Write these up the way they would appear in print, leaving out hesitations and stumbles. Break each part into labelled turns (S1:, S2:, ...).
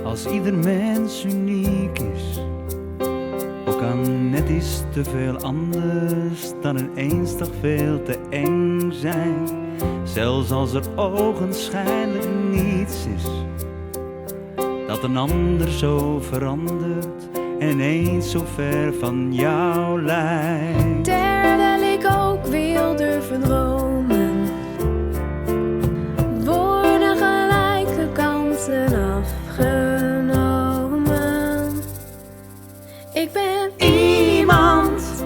S1: Als ieder mens uniek is, ook aan net iets te veel anders dan ineens toch veel te eng zijn. Zelfs als er ogenschijnlijk niets is, dat een ander zo verandert en ineens zo ver van jou lijkt.
S2: Terwijl ik ook wil durven dromen, worden gelijke kansen afgenomen. Ik ben
S1: Iemand,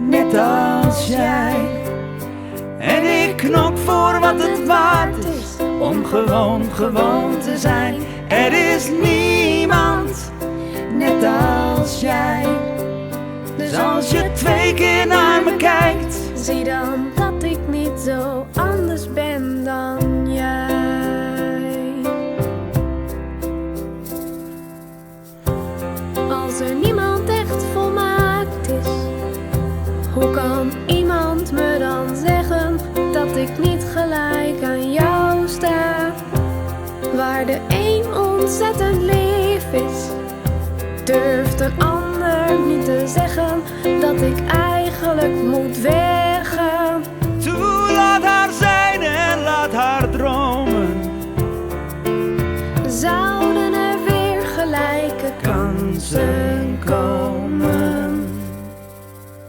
S1: net als jij, en ik knok voor wat het waard is, om gewoon te zijn. Er is niemand, net als jij. Dus als je 2 keer naar me kijkt,
S2: zie dan dat ik niet zo anders ben dan jij. Als er niemand echt volmaakt is, hoe kan iemand me dan zeggen dat ik niet gelijk aan jou sta? Waar de een ontzettend lief is, durft een ander niet te zeggen dat ik eigenlijk moet weggaan.
S1: toe laat haar zijn en laat haar dromen.
S2: Zouden er weer gelijke kansen komen?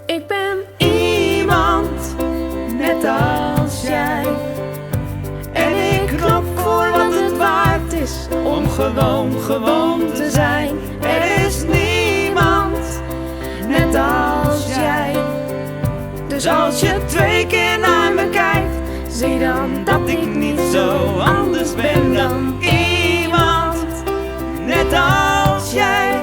S2: Ik ben
S1: Iemand, net als jij, en ik knop voor wat het waard is, om gewoon te zijn. Er is niemand, net als jij. Dus als je 2 keer naar me kijkt,
S2: zie dan
S1: dat ik niet zo anders ben dan iemand, net als jij.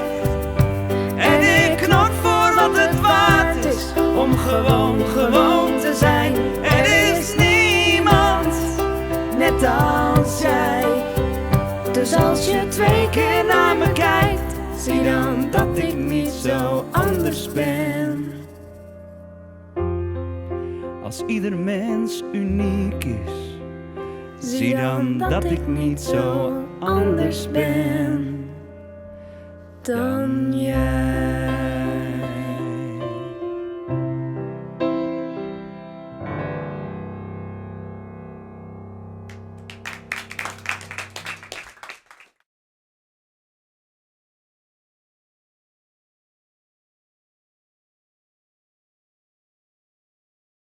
S1: En ik knok voor wat het waard is, om gewoon te zijn. Er is niemand, net als jij. Dus als je 2 keer naar me kijkt, zie dan dat ik niet zo anders ben. Als ieder mens uniek is, zie dan dat ik niet zo anders ben
S2: dan jij.